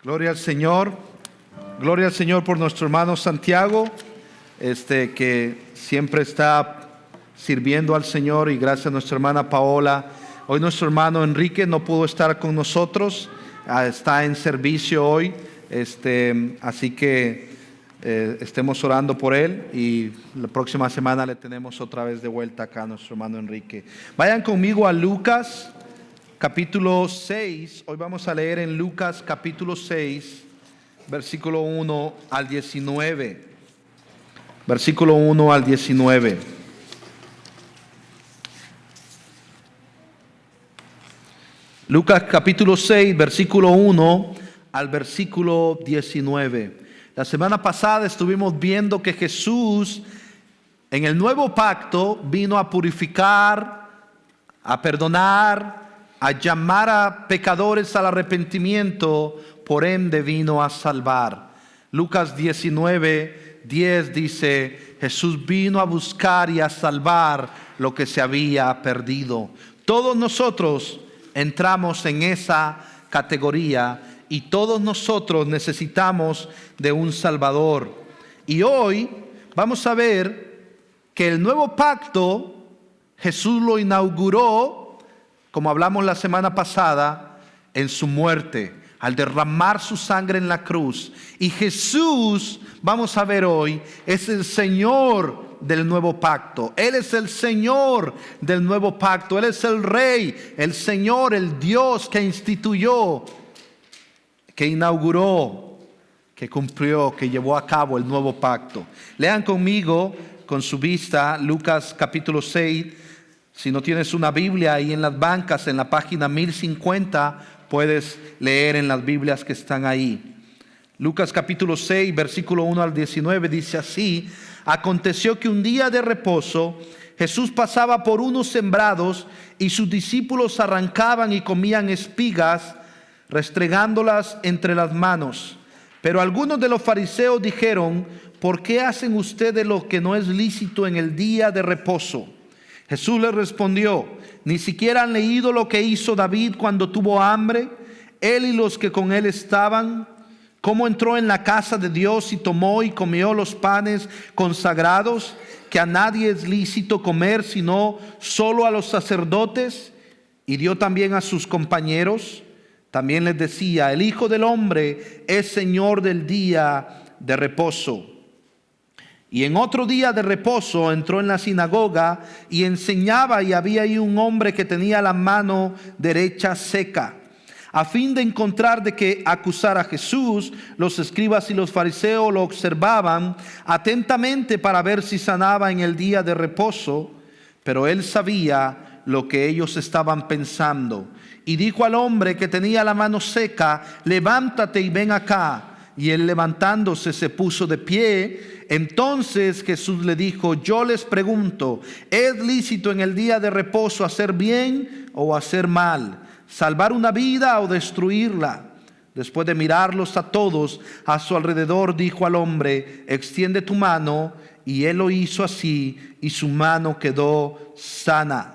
Gloria al Señor. Gloria al Señor por nuestro hermano Santiago, que siempre está sirviendo al Señor, y gracias a nuestra hermana Paola. Hoy nuestro hermano Enrique no pudo estar con nosotros, está en servicio hoy, así que estemos orando por él, y la próxima semana le tenemos otra vez de vuelta acá a nuestro hermano Enrique. Vayan conmigo a Lucas capítulo 6, hoy vamos a leer en Lucas capítulo 6, versículo 1 al 19. Versículo 1 al 19. Lucas capítulo 6, versículo 1 al versículo 19. La semana pasada estuvimos viendo que Jesús en el nuevo pacto vino a purificar, a perdonar, a llamar a pecadores al arrepentimiento, por ende vino a salvar. Lucas 19:10 dice: Jesús vino a buscar y a salvar lo que se había perdido. Todos nosotros entramos en esa categoría y todos nosotros necesitamos de un Salvador. Y hoy vamos a ver que el nuevo pacto Jesús lo inauguró, como hablamos la semana pasada, en su muerte, al derramar su sangre en la cruz. Y Jesús, vamos a ver hoy, es el Señor del nuevo pacto. Él es el Señor del nuevo pacto. Él es el Rey, el Señor, el Dios que instituyó, que inauguró, que cumplió, que llevó a cabo el nuevo pacto. Lean conmigo con su vista Lucas capítulo 6. Si no tienes una Biblia, ahí en las bancas, en la página 1050, puedes leer en las Biblias que están ahí. Lucas capítulo 6, versículo 1 al 19, dice así: Aconteció que un día de reposo Jesús pasaba por unos sembrados, y sus discípulos arrancaban y comían espigas, restregándolas entre las manos. Pero algunos de los fariseos dijeron: ¿por qué hacen ustedes lo que no es lícito en el día de reposo? Jesús les respondió: ¿ni siquiera han leído lo que hizo David cuando tuvo hambre, él y los que con él estaban? Cómo entró en la casa de Dios y tomó y comió los panes consagrados, que a nadie es lícito comer sino solo a los sacerdotes, y dio también a sus compañeros. También les decía: el Hijo del Hombre es Señor del día de reposo. Y en otro día de reposo entró en la sinagoga y enseñaba, y había ahí un hombre que tenía la mano derecha seca. A fin de encontrar de qué acusar a Jesús, los escribas y los fariseos lo observaban atentamente para ver si sanaba en el día de reposo. Pero él sabía lo que ellos estaban pensando, y dijo al hombre que tenía la mano seca: levántate y ven acá. Y él, levantándose, se puso de pie. Entonces Jesús le dijo: yo les pregunto, ¿es lícito en el día de reposo hacer bien o hacer mal, salvar una vida o destruirla? Después de mirarlos a todos a su alrededor, dijo al hombre: extiende tu mano. Y él lo hizo así, y su mano quedó sana.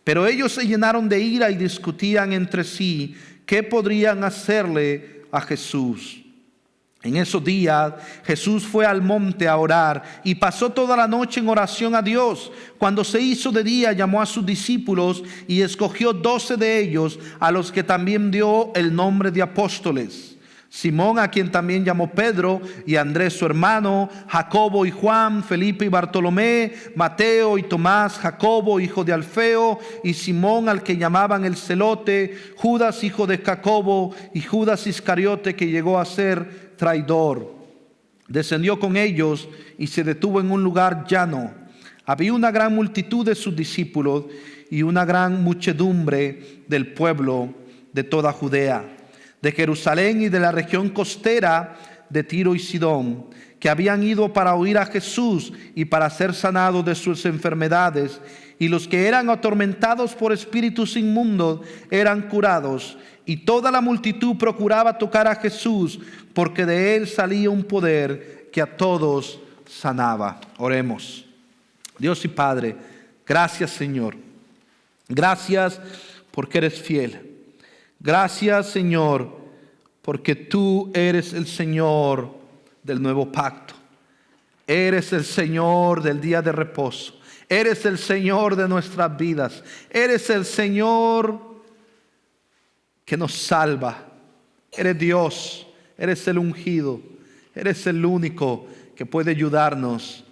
Pero ellos se llenaron de ira y discutían entre sí qué podrían hacerle a Jesús. En esos días Jesús fue al monte a orar, y pasó toda la noche en oración a Dios. Cuando se hizo de día, llamó a sus discípulos y escogió 12 de ellos, a los que también dio el nombre de apóstoles: Simón, a quien también llamó Pedro, y Andrés su hermano, Jacobo y Juan, Felipe y Bartolomé, Mateo y Tomás, Jacobo hijo de Alfeo, y Simón al que llamaban el Celote, Judas hijo de Jacobo, y Judas Iscariote, que llegó a ser traidor. Descendió con ellos y se detuvo en un lugar llano. Había una gran multitud de sus discípulos y una gran muchedumbre del pueblo de toda Judea, de Jerusalén y de la región costera de Tiro y Sidón, que habían ido para oír a Jesús y para ser sanados de sus enfermedades. Y los que eran atormentados por espíritus inmundos eran curados. Y toda la multitud procuraba tocar a Jesús, porque de él salía un poder que a todos sanaba. Oremos. Dios y Padre, gracias, Señor. Gracias porque eres fiel. Gracias, Señor, porque tú eres el Señor del nuevo pacto. Eres el Señor del día de reposo. Eres el Señor de nuestras vidas. Eres el Señor que nos salva. Eres Dios. Eres el ungido. Eres el único que puede ayudarnos.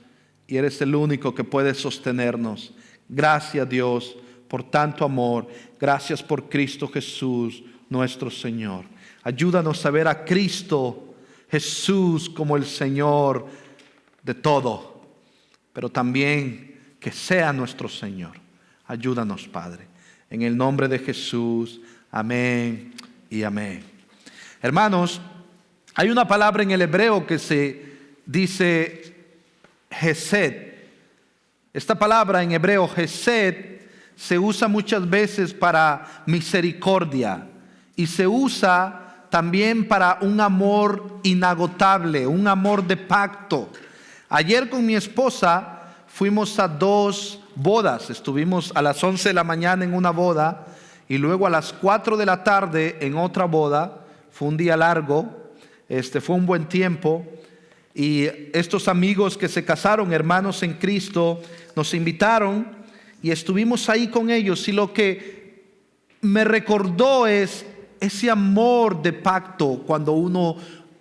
Y eres el único que puede sostenernos. Gracias, Dios, por tanto amor. Gracias por Cristo Jesús, nuestro Señor. Ayúdanos a ver a Cristo Jesús como el Señor de todo, pero también que sea nuestro Señor. Ayúdanos, Padre, en el nombre de Jesús. Amén y amén. Hermanos, hay una palabra en el hebreo que se dice Hesed. Esta palabra en hebreo Hesed se usa muchas veces para misericordia y se usa también para un amor inagotable, un amor de pacto. Ayer con mi esposa fuimos a 2 bodas. Estuvimos a las 11 de la mañana en una boda y luego a las 4 de la tarde en otra boda. Fue un día largo, fue un buen tiempo. Y estos amigos que se casaron, hermanos en Cristo, nos invitaron y estuvimos ahí con ellos. Y lo que me recordó es ese amor de pacto, cuando uno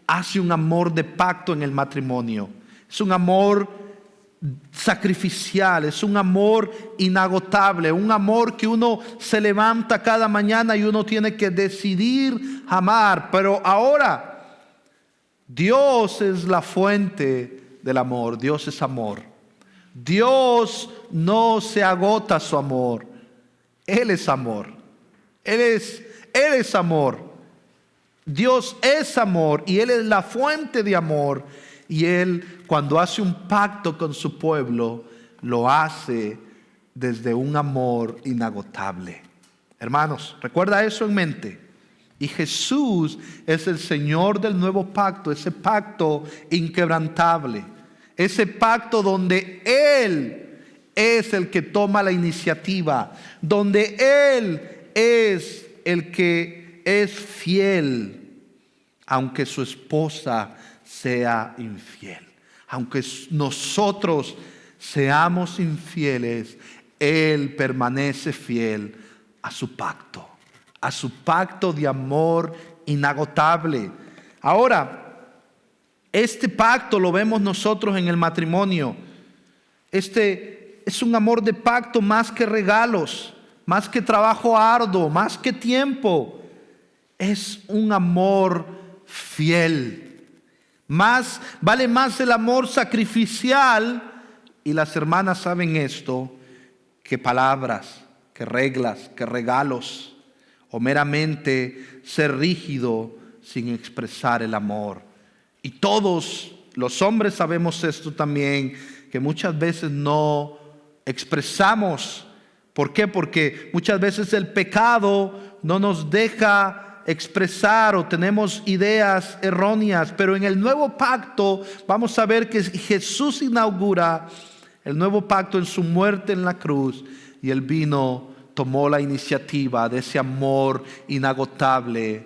hace un amor de pacto en el matrimonio. Es un amor sacrificial, es un amor inagotable, un amor que uno se levanta cada mañana y uno tiene que decidir amar. Pero ahora, Dios es la fuente del amor. Dios es amor. Dios no se agota su amor. Él es amor. Él es amor. Dios es amor y Él es la fuente de amor. Y Él, cuando hace un pacto con su pueblo, lo hace desde un amor inagotable. Hermanos, recuerda eso en mente. Y Jesús es el Señor del nuevo pacto, ese pacto inquebrantable, ese pacto donde Él es el que toma la iniciativa, donde Él es el que es fiel, aunque su esposa sea infiel. Aunque nosotros seamos infieles, Él permanece fiel a su pacto de amor inagotable. Ahora, este pacto lo vemos nosotros en el matrimonio. Este es un amor de pacto más que regalos, más que trabajo arduo, más que tiempo. Es un amor fiel. Vale más el amor sacrificial, y las hermanas saben esto, que palabras, que reglas, que regalos, o meramente ser rígido sin expresar el amor. Y todos los hombres sabemos esto también, que muchas veces no expresamos. ¿Por qué? Porque muchas veces el pecado no nos deja expresar o tenemos ideas erróneas. Pero en el nuevo pacto vamos a ver que Jesús inaugura el nuevo pacto en su muerte en la cruz, y Él tomó la iniciativa de ese amor inagotable,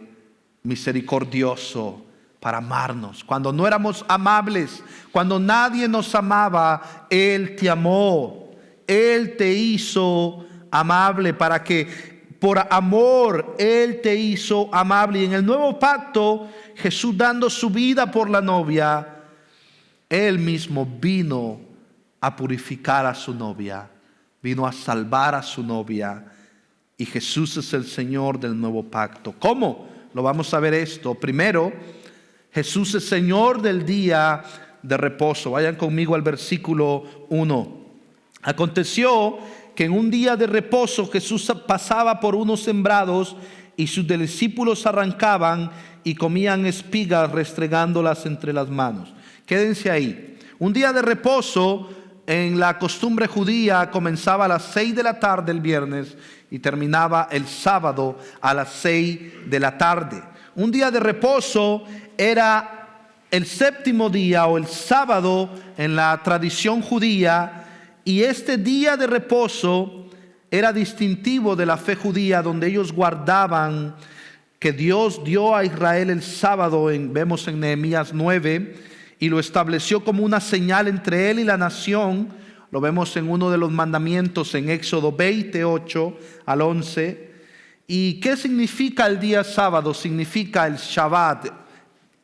misericordioso, para amarnos. Cuando no éramos amables, cuando nadie nos amaba, Él te amó. Él te hizo amable, para que por amor Él te hizo amable. Y en el nuevo pacto, Jesús, dando su vida por la novia, Él mismo vino a purificar a su novia, vino a salvar a su novia. Y Jesús es el Señor del nuevo pacto. ¿Cómo? Lo vamos a ver esto. Primero, Jesús es Señor del día de reposo. Vayan conmigo al versículo 1. Aconteció que en un día de reposo Jesús pasaba por unos sembrados, y sus discípulos arrancaban y comían espigas restregándolas entre las manos. Quédense ahí. Un día de reposo en la costumbre judía comenzaba a las 6 de la tarde el viernes y terminaba el sábado a las 6 de la tarde. Un día de reposo era el séptimo día o el sábado en la tradición judía. Y este día de reposo era distintivo de la fe judía, donde ellos guardaban que Dios dio a Israel el sábado, vemos en Nehemías 9, y lo estableció como una señal entre él y la nación. Lo vemos en uno de los mandamientos en Éxodo 28 al 11. ¿Y qué significa el día sábado? Significa el Shabbat.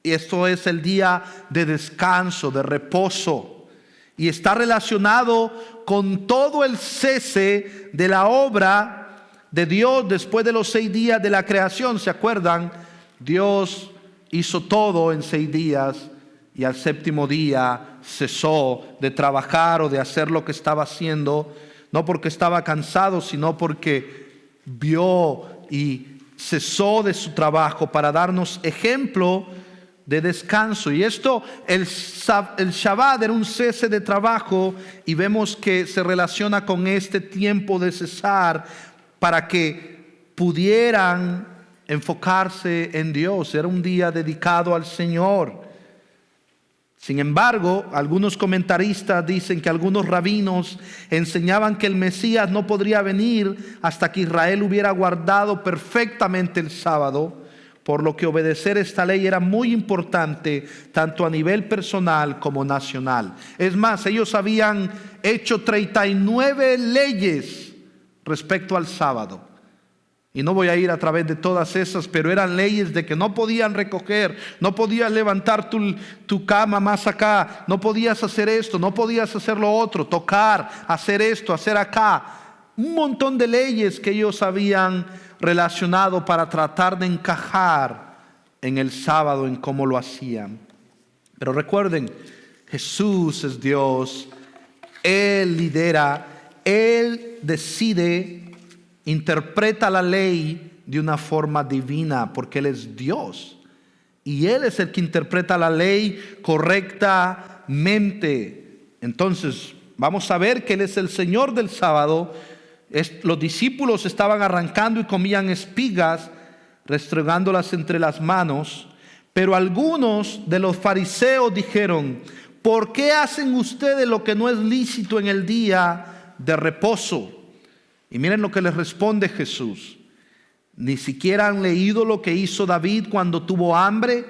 Y esto es el día de descanso, de reposo. Y está relacionado con todo el cese de la obra de Dios después de los 6 días de la creación. ¿Se acuerdan? Dios hizo todo en 6 días y al 7º día cesó de trabajar o de hacer lo que estaba haciendo, no porque estaba cansado, sino porque vio y cesó de su trabajo para darnos ejemplo de descanso. Y esto, el Shabbat era un cese de trabajo, y vemos que se relaciona con este tiempo de cesar para que pudieran enfocarse en Dios. Era un día dedicado al Señor. Sin embargo, algunos comentaristas dicen que algunos rabinos enseñaban que el Mesías no podría venir hasta que Israel hubiera guardado perfectamente el sábado, por lo que obedecer esta ley era muy importante tanto a nivel personal como nacional. Es más, ellos habían hecho 39 leyes respecto al sábado. Y no voy a ir a través de todas esas, pero eran leyes de que no podían recoger, no podías levantar tu cama más acá, no podías hacer esto, no podías hacer lo otro, tocar, hacer esto, hacer acá. Un montón de leyes que ellos habían relacionado para tratar de encajar en el sábado, en cómo lo hacían. Pero recuerden, Jesús es Dios, Él lidera, Él decide, interpreta la ley de una forma divina, porque Él es Dios. Y Él es el que interpreta la ley correctamente. Entonces, vamos a ver que Él es el Señor del sábado. Los discípulos estaban arrancando y comían espigas, restregándolas entre las manos. Pero algunos de los fariseos dijeron: ¿por qué hacen ustedes lo que no es lícito en el día de reposo? Y miren lo que les responde Jesús: ¿ni siquiera han leído lo que hizo David cuando tuvo hambre,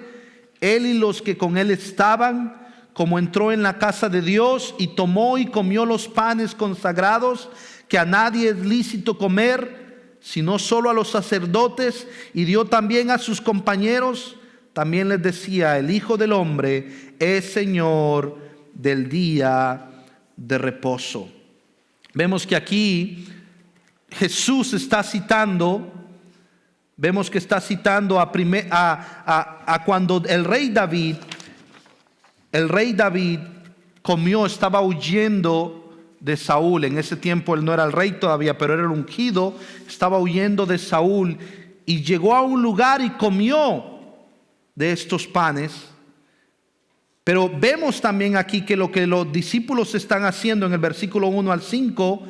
él y los que con él estaban, como entró en la casa de Dios y tomó y comió los panes consagrados, que a nadie es lícito comer, sino solo a los sacerdotes, y dio también a sus compañeros? También les decía: el Hijo del Hombre es Señor del día de reposo. Vemos que aquí Jesús está citando, vemos que está citando a cuando el rey David comió, estaba huyendo de Saúl. En ese tiempo él no era el rey todavía, pero era el ungido. Estaba huyendo de Saúl y llegó a un lugar y comió de estos panes. Pero vemos también aquí que lo que los discípulos están haciendo en el versículo 1 al 5,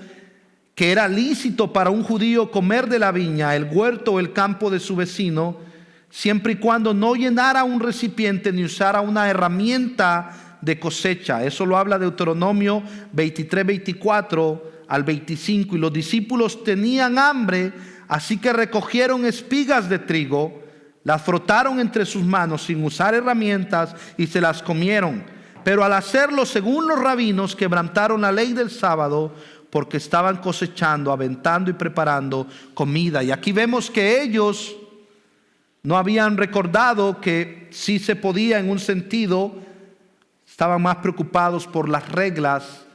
que era lícito para un judío comer de la viña, el huerto o el campo de su vecino, siempre y cuando no llenara un recipiente ni usara una herramienta de cosecha. Eso lo habla Deuteronomio 23, 24 al 25. Y los discípulos tenían hambre, así que recogieron espigas de trigo, las frotaron entre sus manos sin usar herramientas y se las comieron. Pero al hacerlo según los rabinos, quebrantaron la ley del sábado, porque estaban cosechando, aventando y preparando comida. Y aquí vemos que ellos no habían recordado que sí se podía en un sentido. Estaban más preocupados por las reglas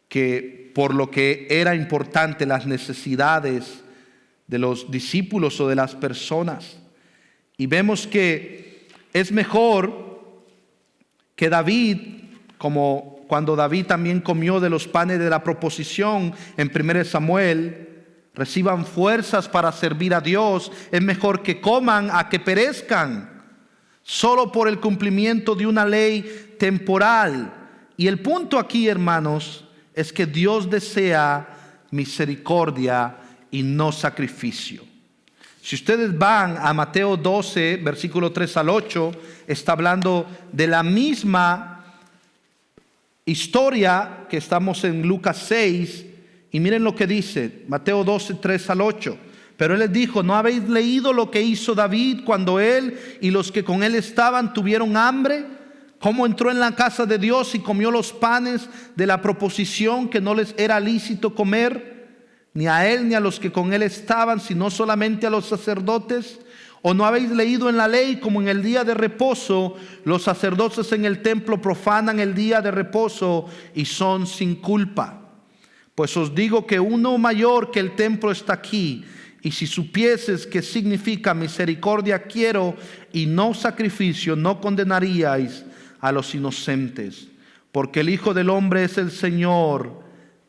que por lo que era importante, las necesidades de los discípulos o de las personas. Y vemos que es mejor que David, como cuando David también comió de los panes de la proposición en 1 Samuel, reciban fuerzas para servir a Dios. Es mejor que coman a que perezcan, solo por el cumplimiento de una ley temporal. Y el punto aquí, hermanos, es que Dios desea misericordia y no sacrificio. Si ustedes van a Mateo 12, versículo 3 al 8, está hablando de la misma historia que estamos en Lucas 6, y miren lo que dice Mateo 12, 3 al 8. Pero él les dijo: ¿no habéis leído lo que hizo David cuando él y los que con él estaban tuvieron hambre? ¿Cómo entró en la casa de Dios y comió los panes de la proposición que no les era lícito comer, ni a él ni a los que con él estaban, sino solamente a los sacerdotes? ¿O no habéis leído en la ley como en el día de reposo los sacerdotes en el templo profanan el día de reposo y son sin culpa? Pues os digo que uno mayor que el templo está aquí. Y si supieses qué significa misericordia quiero y no sacrificio, no condenaríais a los inocentes, porque el Hijo del Hombre es el Señor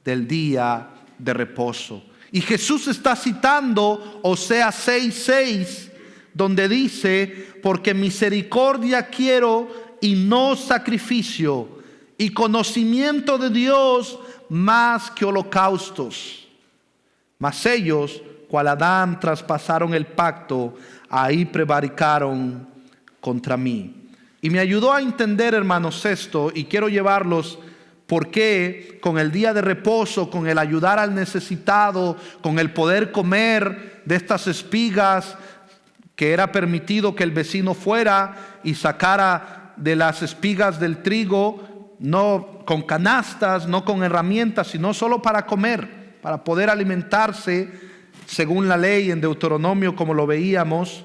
del día de reposo. Y Jesús está citando Oseas 6:6, donde dice: porque misericordia quiero y no sacrificio, y conocimiento de Dios más que holocaustos. Mas ellos, cual Adán, traspasaron el pacto, ahí prevaricaron contra mí. Y me ayudó a entender, hermanos, esto, y quiero llevarlos por qué con el día de reposo, con el ayudar al necesitado, con el poder comer de estas espigas, que era permitido que el vecino fuera y sacara de las espigas del trigo, no con canastas, no con herramientas, sino solo para comer, para poder alimentarse según la ley en Deuteronomio, como lo veíamos.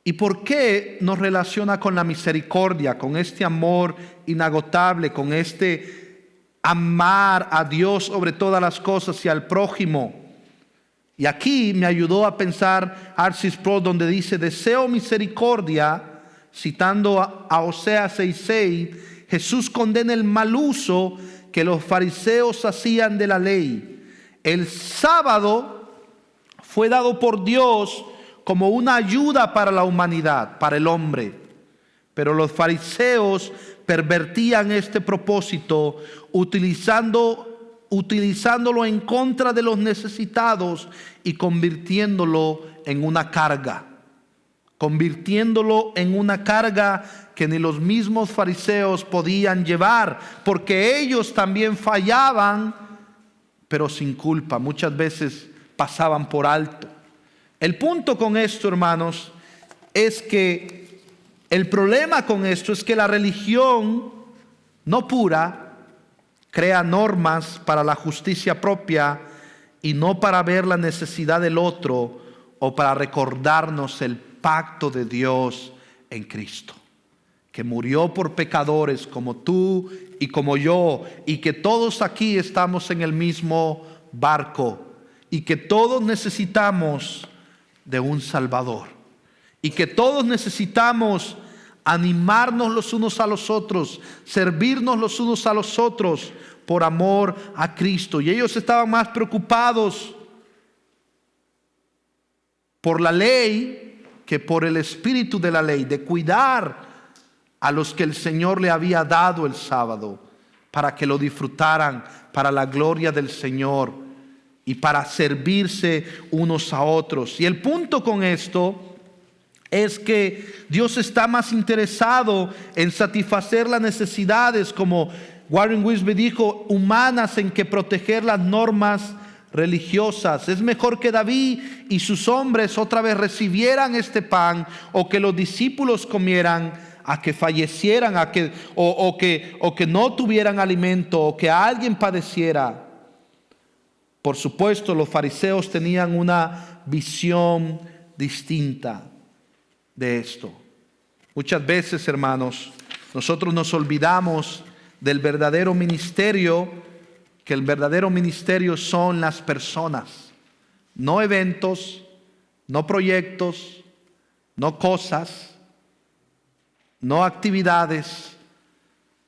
¿Y por qué nos relaciona con la misericordia, con este amor inagotable, con este amar a Dios sobre todas las cosas y al prójimo? Y aquí me ayudó a pensar R.C. Sproul, donde dice: deseo misericordia, citando a Oseas 6:6, Jesús condena el mal uso que los fariseos hacían de la ley. El sábado fue dado por Dios como una ayuda para la humanidad, para el hombre. Pero los fariseos pervertían este propósito utilizándolo en contra de los necesitados y convirtiéndolo en una carga. Convirtiéndolo en una carga que ni los mismos fariseos podían llevar, porque ellos también fallaban, pero sin culpa. Muchas veces pasaban por alto. El punto con esto, hermanos, es que el problema con esto es que la religión no pura crea normas para la justicia propia y no para ver la necesidad del otro o para recordarnos el pacto de Dios en Cristo, que murió por pecadores como tú y como yo, y que todos aquí estamos en el mismo barco, y que todos necesitamos de un Salvador, y que todos necesitamos animarnos los unos a los otros, servirnos los unos a los otros por amor a Cristo. Y ellos estaban más preocupados por la ley que por el espíritu de la ley, de cuidar a los que el Señor le había dado el sábado para que lo disfrutaran para la gloria del Señor y para servirse unos a otros. Y el punto con esto es que Dios está más interesado en satisfacer las necesidades, como Warren Wiersbe dijo, humanas, en que proteger las normas religiosas. Es mejor que David y sus hombres otra vez recibieran este pan, o que los discípulos comieran, a que fallecieran, o que no tuvieran alimento, o que alguien padeciera. Por supuesto, los fariseos tenían una visión distinta de esto. Muchas veces, hermanos, nosotros nos olvidamos del verdadero ministerio, que el verdadero ministerio son las personas, no eventos, no proyectos, no cosas, no actividades.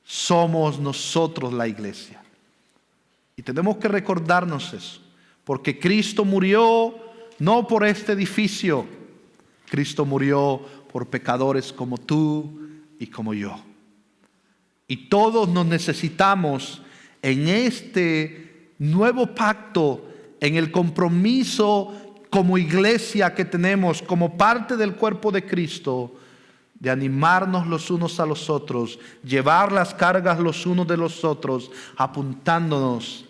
Somos nosotros la iglesia. Y tenemos que recordarnos eso, porque Cristo murió no por este edificio, Cristo murió por pecadores como tú y como yo. Y todos nos necesitamos en este nuevo pacto, en el compromiso como iglesia que tenemos, como parte del cuerpo de Cristo, de animarnos los unos a los otros, llevar las cargas los unos de los otros, apuntándonos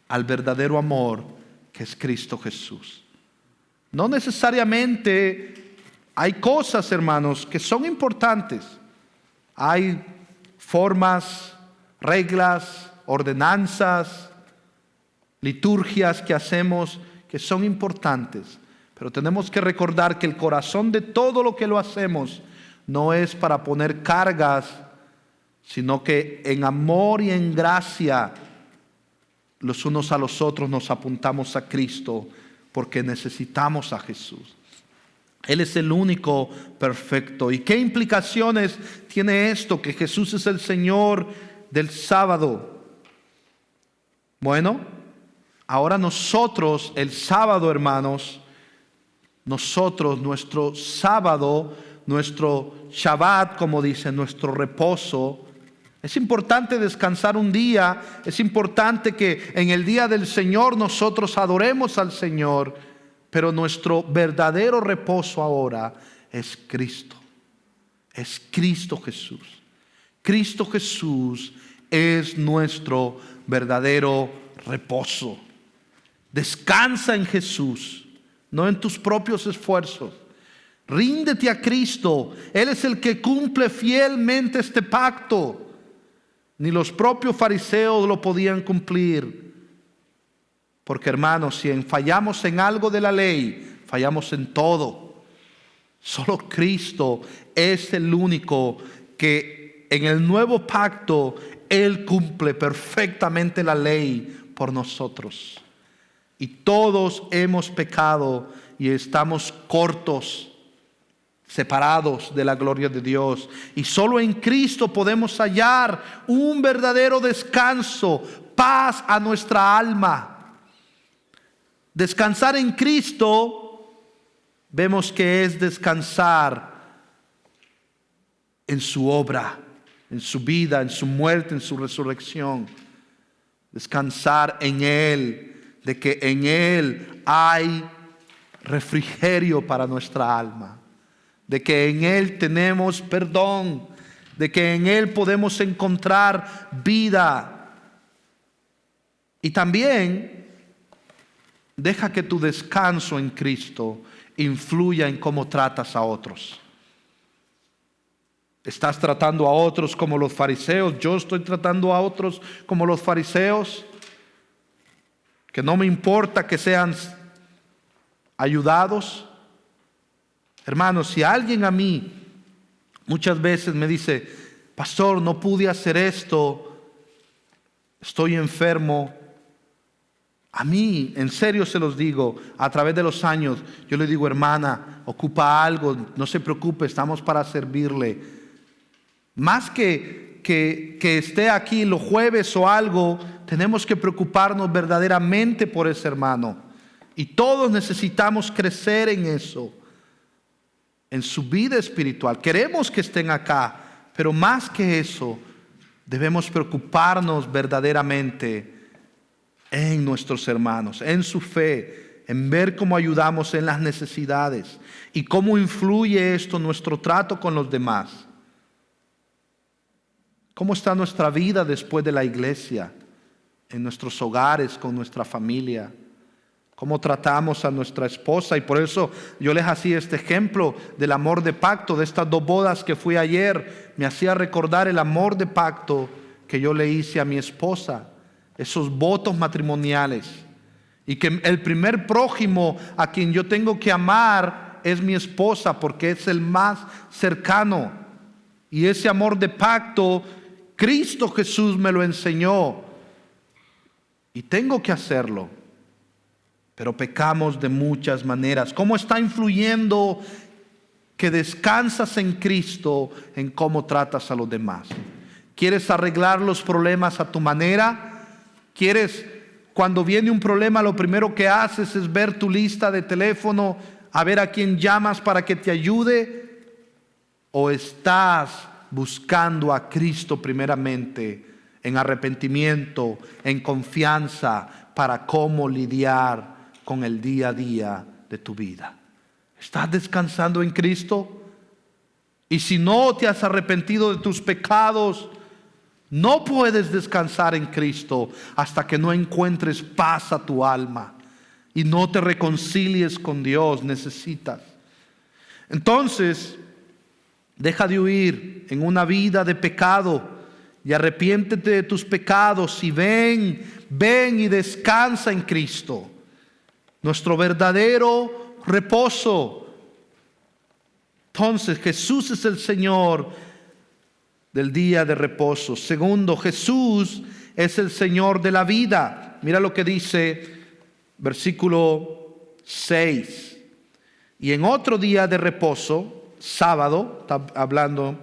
al verdadero amor que es Cristo Jesús. No necesariamente hay cosas, hermanos, que son importantes. Hay formas, reglas, ordenanzas, liturgias que hacemos que son importantes. Pero tenemos que recordar que el corazón de todo lo que lo hacemos no es para poner cargas, sino que en amor y en gracia los unos a los otros nos apuntamos a Cristo porque necesitamos a Jesús. Él es el único perfecto. ¿Y qué implicaciones tiene esto? Que Jesús es el Señor del sábado. Bueno, ahora nosotros, el sábado, hermanos, nuestro sábado, nuestro Shabbat, como dicen, nuestro reposo, es importante descansar un día, es importante que en el día del Señor nosotros adoremos al Señor, pero nuestro verdadero reposo ahora es Cristo Jesús. Cristo Jesús es nuestro verdadero reposo. Descansa en Jesús, no en tus propios esfuerzos. Ríndete a Cristo. Él es el que cumple fielmente este pacto. Ni los propios fariseos lo podían cumplir. Porque, hermanos, si fallamos en algo de la ley, fallamos en todo. Solo Cristo es el único que en el nuevo pacto Él cumple perfectamente la ley por nosotros. Y todos hemos pecado y estamos cortos, separados de la gloria de Dios. Y solo en Cristo podemos hallar un verdadero descanso, paz a nuestra alma. Descansar en Cristo, vemos que es descansar en su obra, en su vida, en su muerte, en su resurrección. Descansar en Él, de que en Él hay refrigerio para nuestra alma, de que en Él tenemos perdón, de que en Él podemos encontrar vida. Y también deja que tu descanso en Cristo influya en cómo tratas a otros. ¿Estás tratando a otros como los fariseos? Yo estoy tratando a otros como los fariseos. Que no me importa que sean ayudados. Hermanos, si alguien a mí muchas veces me dice: pastor, no pude hacer esto, estoy enfermo. A mí, en serio se los digo, a través de los años, yo le digo: hermana, ocupa algo, no se preocupe, estamos para servirle. Más que esté aquí los jueves o algo, tenemos que preocuparnos verdaderamente por ese hermano. Y todos necesitamos crecer en eso, en su vida espiritual. Queremos que estén acá, pero más que eso, debemos preocuparnos verdaderamente en nuestros hermanos, en su fe, en ver cómo ayudamos en las necesidades y cómo influye esto en nuestro trato con los demás. ¿Cómo está nuestra vida después de la iglesia? En nuestros hogares, con nuestra familia. ¿Cómo tratamos a nuestra esposa? Y por eso yo les hacía este ejemplo del amor de pacto, de estas 2 bodas que fui ayer. Me hacía recordar el amor de pacto que yo le hice a mi esposa. Esos votos matrimoniales. Y que el primer prójimo a quien yo tengo que amar es mi esposa, porque es el más cercano. Y ese amor de pacto, Cristo Jesús me lo enseñó. Y tengo que hacerlo. Pero pecamos de muchas maneras. ¿Cómo está influyendo que descansas en Cristo en cómo tratas a los demás? ¿Quieres arreglar los problemas a tu manera? ¿Quieres, cuando viene un problema, lo primero que haces es ver tu lista de teléfono, a ver a quién llamas para que te ayude? ¿O estás buscando a Cristo primeramente en arrepentimiento, en confianza, para cómo lidiar con el día a día de tu vida? ¿Estás descansando en Cristo? Y si no te has arrepentido de tus pecados, no puedes descansar en Cristo hasta que no encuentres paz a tu alma y no te reconcilies con Dios. Necesitas. Entonces, deja de huir en una vida de pecado y arrepiéntete de tus pecados y ven y descansa en Cristo, nuestro verdadero reposo. Entonces, Jesús es el Señor del día de reposo. Segundo, Jesús es el Señor de la vida. Mira lo que dice versículo 6. Y en otro día de reposo, sábado, está hablando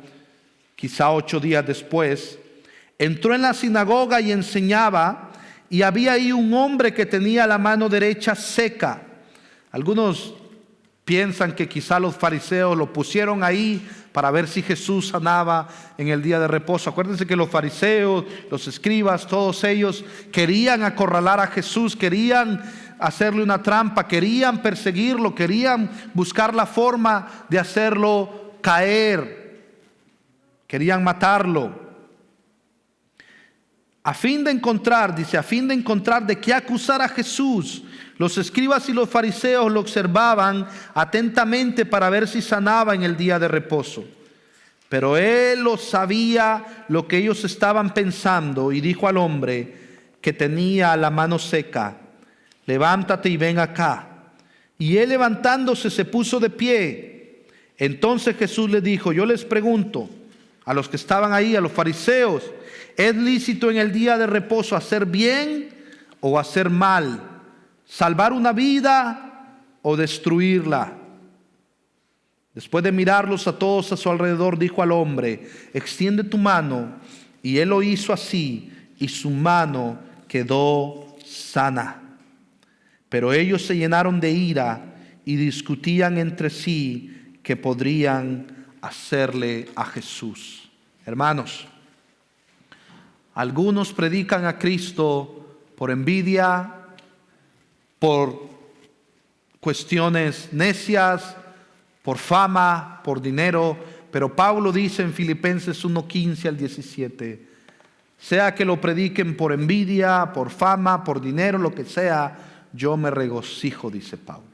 quizá 8 días después, entró en la sinagoga y enseñaba, y había ahí un hombre que tenía la mano derecha seca. Algunos piensan que quizá los fariseos lo pusieron ahí para ver si Jesús sanaba en el día de reposo. Acuérdense que los fariseos, los escribas, todos ellos querían acorralar a Jesús, querían hacerle una trampa, querían perseguirlo, querían buscar la forma de hacerlo caer, querían matarlo. A fin de encontrar de qué acusar a Jesús, los escribas y los fariseos lo observaban atentamente para ver si sanaba en el día de reposo. Pero él lo sabía lo que ellos estaban pensando y dijo al hombre que tenía la mano seca: levántate y ven acá. Y él, levantándose, se puso de pie. Entonces Jesús le dijo: yo les pregunto a los que estaban ahí, a los fariseos, ¿es lícito en el día de reposo hacer bien o hacer mal? ¿Salvar una vida o destruirla? Después de mirarlos a todos a su alrededor, dijo al hombre: extiende tu mano. Y él lo hizo así, y su mano quedó sana. Pero ellos se llenaron de ira y discutían entre sí qué podrían hacerle a Jesús. Hermanos, algunos predican a Cristo por envidia, por cuestiones necias, por fama, por dinero. Pero Pablo dice en Filipenses 1:15 al 17, sea que lo prediquen por envidia, por fama, por dinero, lo que sea, yo me regocijo, dice Pablo.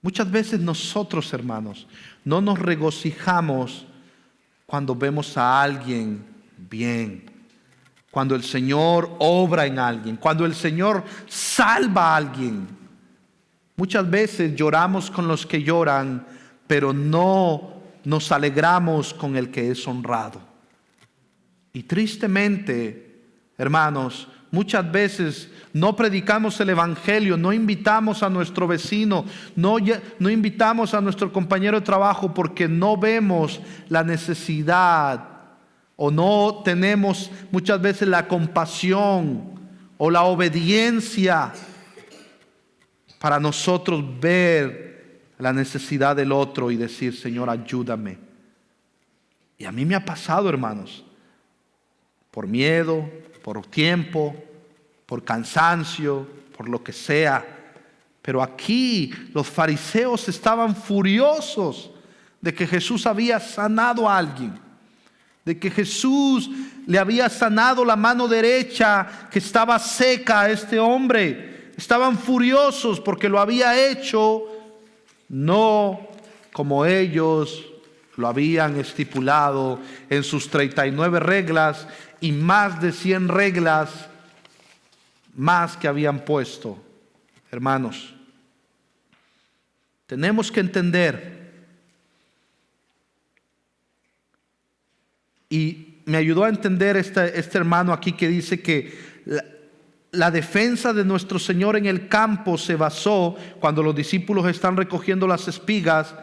Muchas veces nosotros, hermanos, no nos regocijamos cuando vemos a alguien bien, cuando el Señor obra en alguien, cuando el Señor salva a alguien. Muchas veces lloramos con los que lloran, pero no nos alegramos con el que es honrado. Y tristemente, hermanos, muchas veces no predicamos el evangelio, no invitamos a nuestro vecino, no invitamos a nuestro compañero de trabajo porque no vemos la necesidad o no tenemos muchas veces la compasión o la obediencia para nosotros ver la necesidad del otro y decir: Señor, ayúdame. Y a mí me ha pasado, hermanos, por miedo, por tiempo, por cansancio, por lo que sea. Pero aquí los fariseos estaban furiosos de que Jesús había sanado a alguien, de que Jesús le había sanado la mano derecha que estaba seca a este hombre. Estaban furiosos porque lo había hecho no como ellos lo habían estipulado en sus 39 reglas y más de 100 reglas más que habían puesto. Hermanos, tenemos que entender, y me ayudó a entender este hermano aquí que dice que la defensa de nuestro Señor en el campo se basó, cuando los discípulos están recogiendo las espigas,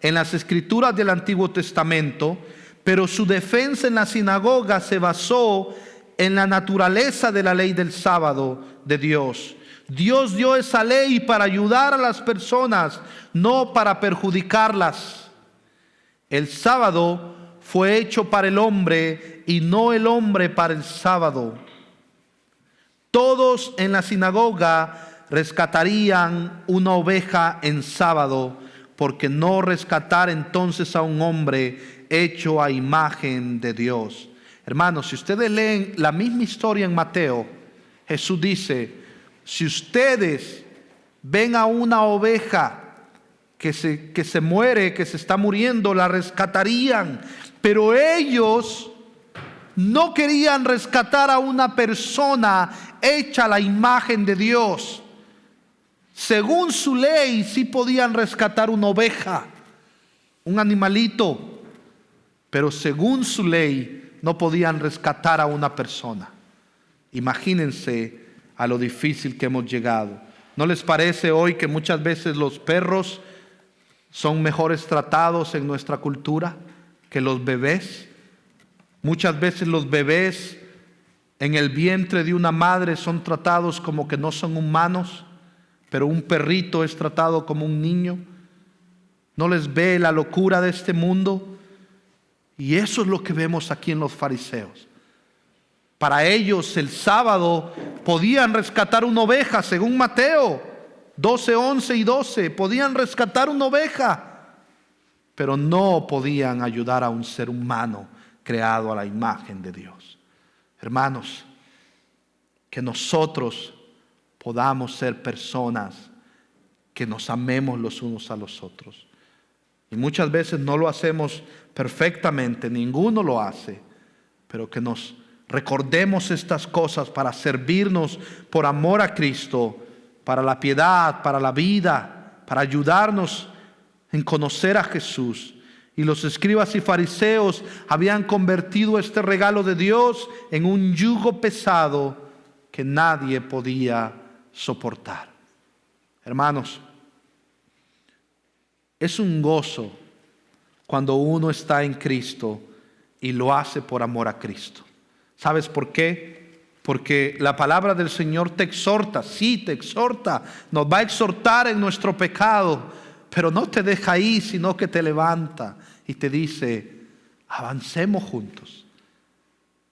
en las escrituras del Antiguo Testamento, pero su defensa en la sinagoga se basó en la naturaleza de la ley del sábado de Dios. Dios dio esa ley para ayudar a las personas, no para perjudicarlas. El sábado fue hecho para el hombre y no el hombre para el sábado. Todos en la sinagoga rescatarían una oveja en sábado, porque no rescatar entonces a un hombre hecho a imagen de Dios. Hermanos, si ustedes leen la misma historia en Mateo, Jesús dice: si ustedes ven a una oveja que se muere, que se está muriendo, la rescatarían. Pero ellos no querían rescatar a una persona hecha a la imagen de Dios. Según su ley, sí podían rescatar una oveja, un animalito, pero según su ley no podían rescatar a una persona. Imagínense a lo difícil que hemos llegado. ¿No les parece hoy que muchas veces los perros son mejores tratados en nuestra cultura que los bebés? Muchas veces los bebés en el vientre de una madre son tratados como que no son humanos, pero un perrito es tratado como un niño. ¿No les ve la locura de este mundo? Y eso es lo que vemos aquí en los fariseos. Para ellos el sábado podían rescatar una oveja, según Mateo 12, 11 y 12. Podían rescatar una oveja, pero no podían ayudar a un ser humano creado a la imagen de Dios. Hermanos, que nosotros podamos ser personas que nos amemos los unos a los otros. Y muchas veces no lo hacemos perfectamente, ninguno lo hace, pero que nos recordemos estas cosas para servirnos por amor a Cristo, para la piedad, para la vida, para ayudarnos en conocer a Jesús. Y los escribas y fariseos habían convertido este regalo de Dios en un yugo pesado que nadie podía soportar. Hermanos, es un gozo cuando uno está en Cristo y lo hace por amor a Cristo. ¿Sabes por qué? Porque la palabra del Señor te exhorta, sí te exhorta, nos va a exhortar en nuestro pecado, pero no te deja ahí, sino que te levanta y te dice, avancemos juntos.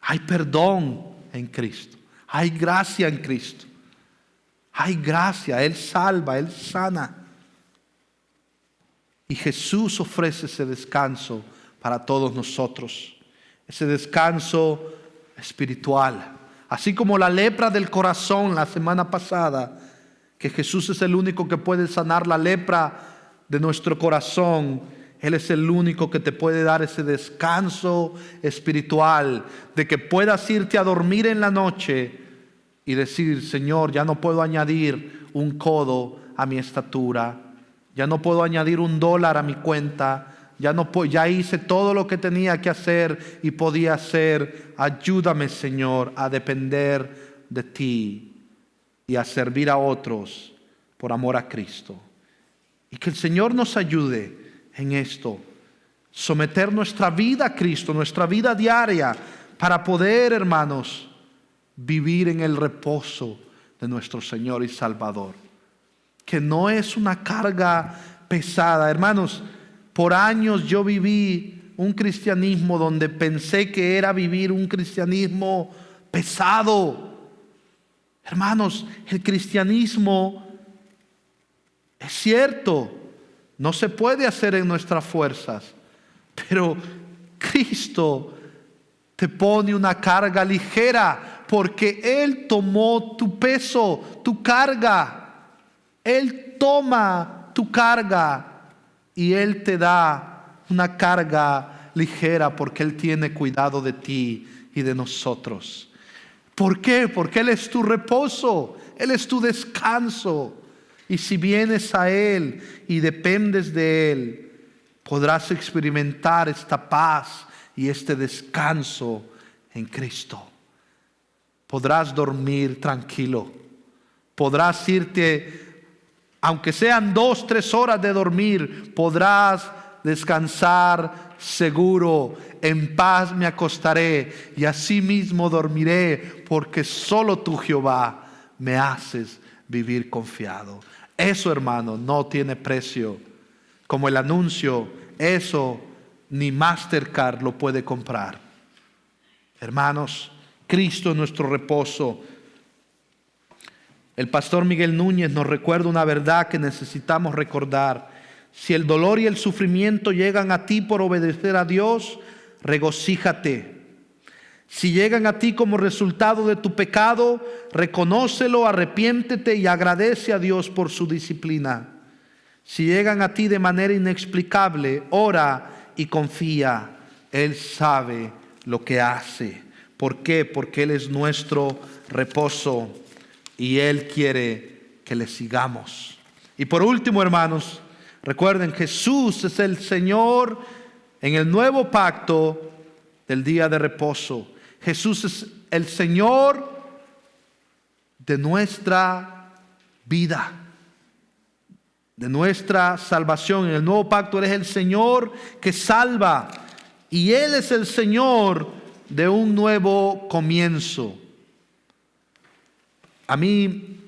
Hay perdón en Cristo, hay gracia en Cristo, hay gracia, Él salva, Él sana. Y Jesús ofrece ese descanso para todos nosotros, ese descanso espiritual. Así como la lepra del corazón la semana pasada, que Jesús es el único que puede sanar la lepra de nuestro corazón. Él es el único que te puede dar ese descanso espiritual, de que puedas irte a dormir en la noche y decir, Señor, ya no puedo añadir un codo a mi estatura, ya no puedo añadir $1 a mi cuenta, ya hice todo lo que tenía que hacer y podía hacer. Ayúdame, Señor, a depender de ti y a servir a otros por amor a Cristo. Y que el Señor nos ayude en esto, someter nuestra vida a Cristo, nuestra vida diaria, para poder, hermanos, vivir en el reposo de nuestro Señor y Salvador, que no es una carga pesada. Hermanos, por años yo viví un cristianismo donde pensé que era vivir un cristianismo pesado. Hermanos, el cristianismo es cierto, no se puede hacer en nuestras fuerzas, pero Cristo te pone una carga ligera porque Él tomó tu peso, tu carga. Él toma tu carga y Él te da una carga ligera porque Él tiene cuidado de ti y de nosotros. ¿Por qué? Porque Él es tu reposo, Él es tu descanso. Y si vienes a Él y dependes de Él, podrás experimentar esta paz y este descanso en Cristo. Podrás dormir tranquilo. Podrás irte, aunque sean 2-3 horas de dormir, podrás descansar seguro. En paz me acostaré y así mismo dormiré, porque solo tú, Jehová, me haces vivir confiado. Eso, hermano, no tiene precio. Como el anuncio, eso ni Mastercard lo puede comprar. Hermanos, Cristo es nuestro reposo. El pastor Miguel Núñez nos recuerda una verdad que necesitamos recordar. Si el dolor y el sufrimiento llegan a ti por obedecer a Dios, regocíjate. Si llegan a ti como resultado de tu pecado, reconócelo, arrepiéntete y agradece a Dios por su disciplina. Si llegan a ti de manera inexplicable, ora y confía. Él sabe lo que hace. ¿Por qué? Porque Él es nuestro reposo y Él quiere que le sigamos. Y por último, hermanos, recuerden, Jesús es el Señor en el nuevo pacto del día de reposo. Jesús es el Señor de nuestra vida, de nuestra salvación. En el nuevo pacto Él es el Señor que salva y Él es el Señor de un nuevo comienzo. A mí,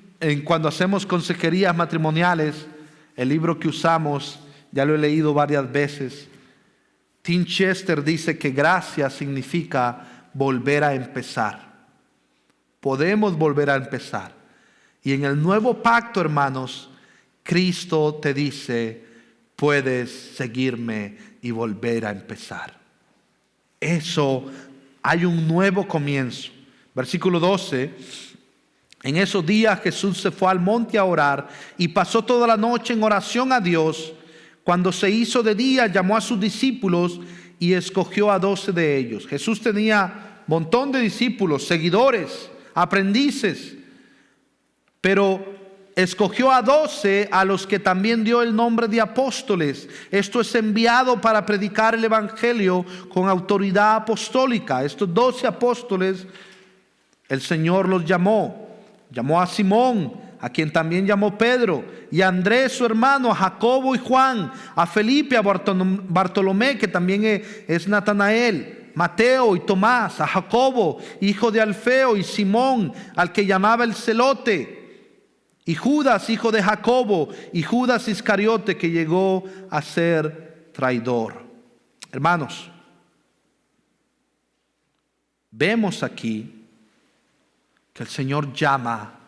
cuando hacemos consejerías matrimoniales, el libro que usamos, ya lo he leído varias veces, Tim Chester dice que gracia significa volver a empezar. Podemos volver a empezar. Y en el nuevo pacto, hermanos, Cristo te dice, puedes seguirme y volver a empezar. Eso, hay un nuevo comienzo. Versículo 12. En esos días Jesús se fue al monte a orar y pasó toda la noche en oración a Dios. Cuando se hizo de día, llamó a sus discípulos y escogió a 12 de ellos. Jesús tenía un montón de discípulos, seguidores, aprendices, pero escogió a 12 a los que también dio el nombre de apóstoles. Esto es enviado para predicar el evangelio con autoridad apostólica. Estos 12 apóstoles, el Señor los llamó a Simón, a quien también llamó Pedro, y a Andrés su hermano, a Jacobo y Juan, a Felipe, a Bartolomé, que también es Natanael, Mateo y Tomás, a Jacobo, hijo de Alfeo, y Simón, al que llamaba el Celote, y Judas, hijo de Jacobo, y Judas Iscariote, que llegó a ser traidor. Hermanos, vemos aquí que el Señor llama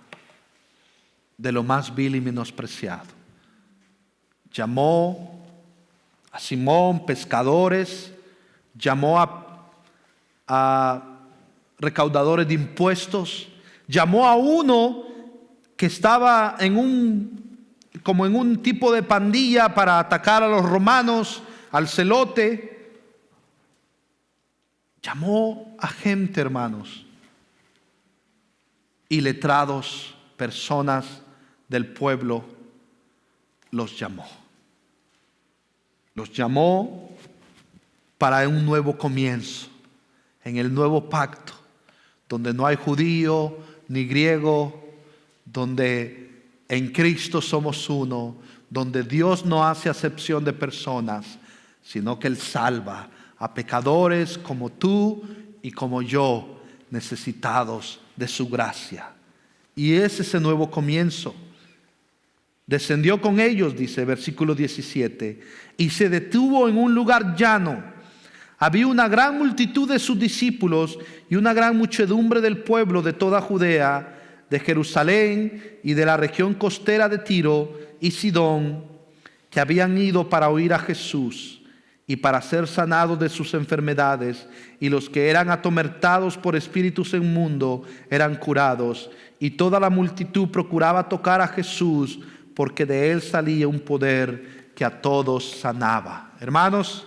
de lo más vil y menospreciado. Llamó a Simón pescadores, llamó a recaudadores de impuestos, llamó a uno que estaba como en un tipo de pandilla para atacar a los romanos, al celote. Llamó a gente, hermanos, y letrados, personas del pueblo, los llamó. Los llamó para un nuevo comienzo, en el nuevo pacto, donde no hay judío ni griego, donde en Cristo somos uno, donde Dios no hace acepción de personas, sino que Él salva a pecadores como tú y como yo, necesitados de su gracia. Y es ese nuevo comienzo. Descendió con ellos, dice versículo 17, y se detuvo en un lugar llano. Había una gran multitud de sus discípulos y una gran muchedumbre del pueblo de toda Judea, de Jerusalén y de la región costera de Tiro y Sidón, que habían ido para oír a Jesús y para ser sanados de sus enfermedades, y los que eran atormentados por espíritus inmundos eran curados, y toda la multitud procuraba tocar a Jesús, porque de él salía un poder que a todos sanaba. Hermanos,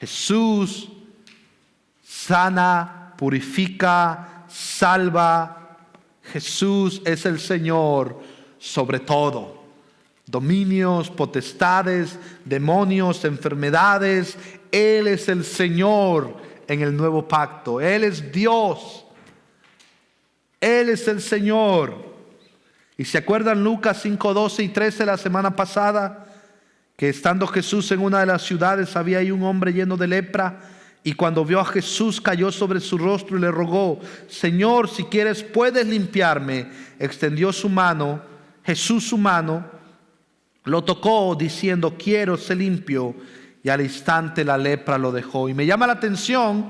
Jesús sana, purifica, salva. Jesús es el Señor sobre todo. Dominios, potestades, demonios, enfermedades. Él es el Señor en el nuevo pacto. Él es Dios. Él es el Señor. Y se acuerdan Lucas 5, 12 y 13 la semana pasada, que estando Jesús en una de las ciudades, había ahí un hombre lleno de lepra, y cuando vio a Jesús cayó sobre su rostro y le rogó: Señor, si quieres puedes limpiarme. Extendió su mano, Jesús su mano, lo tocó diciendo: quiero, sé limpio. Y al instante la lepra lo dejó. Y me llama la atención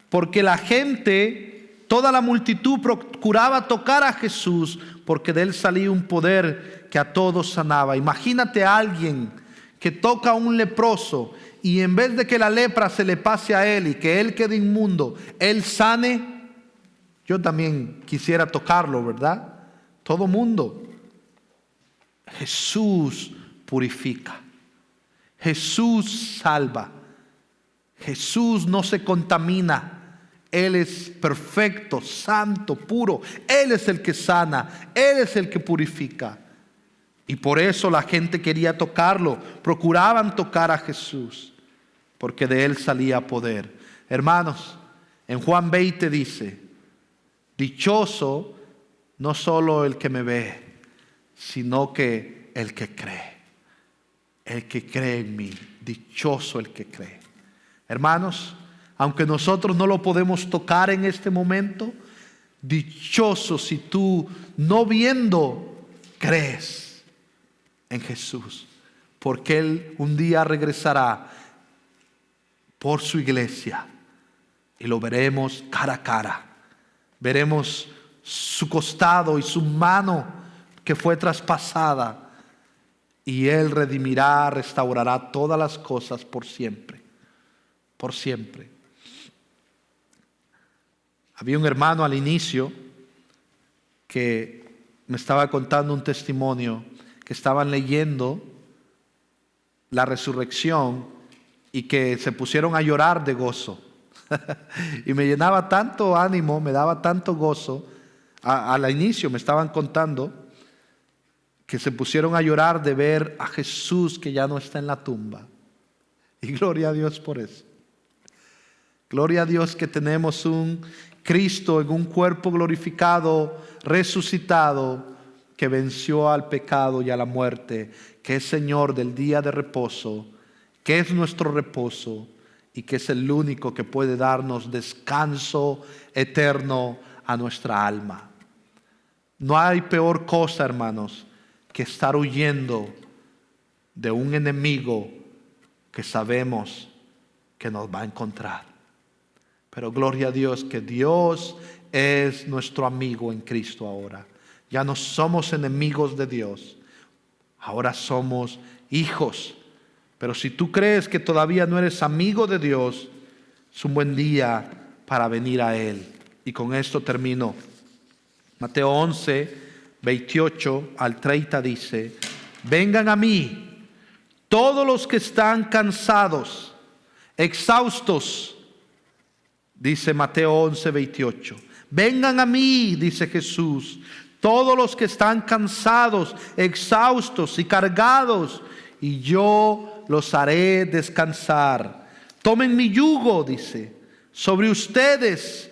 porque la gente, toda la multitud procuraba tocar a Jesús, porque de él salía un poder que a todos sanaba. Imagínate a alguien que toca a un leproso y en vez de que la lepra se le pase a él y que él quede inmundo, él sane, yo también quisiera tocarlo, ¿verdad? Todo mundo. Jesús purifica. Jesús salva. Jesús no se contamina. Él es perfecto, santo, puro. Él es el que sana. Él es el que purifica. Y por eso la gente quería tocarlo. Procuraban tocar a Jesús, porque de Él salía poder. Hermanos, en Juan 20 dice: dichoso no solo el que me ve, sino que el que cree. El que cree en mí. Dichoso el que cree. Hermanos, aunque nosotros no lo podemos tocar en este momento, dichoso si tú, no viendo, crees en Jesús, porque Él un día regresará por su iglesia y lo veremos cara a cara. Veremos su costado y su mano que fue traspasada, y Él redimirá, restaurará todas las cosas por siempre. Por siempre. Había un hermano al inicio que me estaba contando un testimonio, que estaban leyendo la resurrección y que se pusieron a llorar de gozo. Y me llenaba tanto ánimo, me daba tanto gozo. Al inicio me estaban contando que se pusieron a llorar de ver a Jesús que ya no está en la tumba. Y gloria a Dios por eso. Gloria a Dios que tenemos un Cristo en un cuerpo glorificado, resucitado, que venció al pecado y a la muerte, que es Señor del día de reposo, que es nuestro reposo y que es el único que puede darnos descanso eterno a nuestra alma. No hay peor cosa, hermanos, que estar huyendo de un enemigo que sabemos que nos va a encontrar. Pero gloria a Dios que Dios es nuestro amigo en Cristo ahora. Ya no somos enemigos de Dios, ahora somos hijos. Pero si tú crees que todavía no eres amigo de Dios, es un buen día para venir a Él. Y con esto termino. Mateo 11, 28 al 30 dice: vengan a mí todos los que están cansados, exhaustos. Dice Mateo 11, 28. Vengan a mí, dice Jesús, todos los que están cansados, exhaustos y cargados, y yo los haré descansar. Tomen mi yugo, dice, sobre ustedes.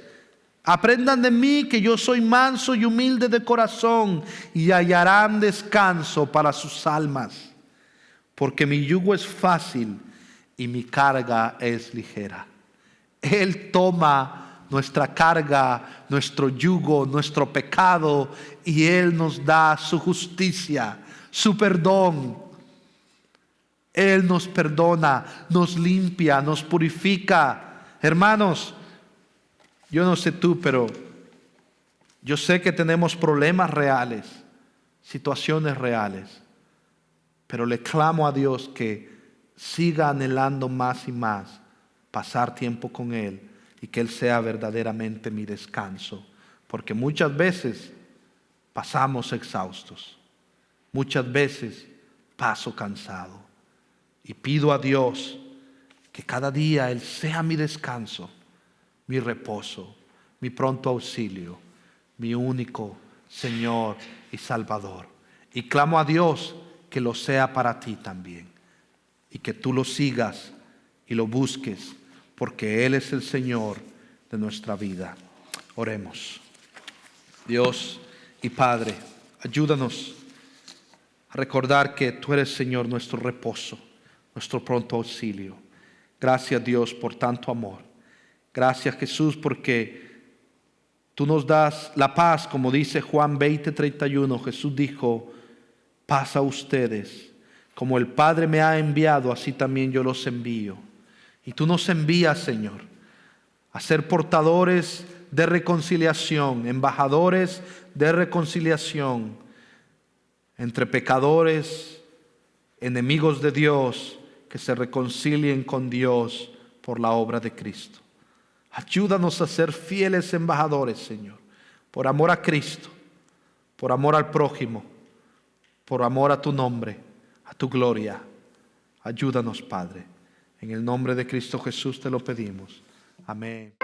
Aprendan de mí, que yo soy manso y humilde de corazón, y hallarán descanso para sus almas. Porque mi yugo es fácil y mi carga es ligera. Él toma nuestra carga, nuestro yugo, nuestro pecado, y Él nos da su justicia, su perdón. Él nos perdona, nos limpia, nos purifica. Hermanos, yo no sé tú, pero yo sé que tenemos problemas reales, situaciones reales, pero le clamo a Dios que siga anhelando más y más pasar tiempo con Él, y que Él sea verdaderamente mi descanso, porque muchas veces pasamos exhaustos, muchas veces paso cansado, y pido a Dios que cada día Él sea mi descanso, mi reposo, mi pronto auxilio, mi único Señor y Salvador. Y clamo a Dios que lo sea para ti también, y que tú lo sigas y lo busques, porque Él es el Señor de nuestra vida. Oremos. Dios y Padre, ayúdanos a recordar que tú eres, Señor, nuestro reposo, nuestro pronto auxilio. Gracias, Dios, por tanto amor. Gracias, Jesús, porque tú nos das la paz, como dice Juan 20:31. Jesús dijo: paz a ustedes. Como el Padre me ha enviado, así también yo los envío. Y tú nos envías, Señor, a ser portadores de reconciliación, embajadores de reconciliación entre pecadores, enemigos de Dios que se reconcilien con Dios por la obra de Cristo. Ayúdanos a ser fieles embajadores, Señor, por amor a Cristo, por amor al prójimo, por amor a tu nombre, a tu gloria. Ayúdanos, Padre. En el nombre de Cristo Jesús te lo pedimos. Amén.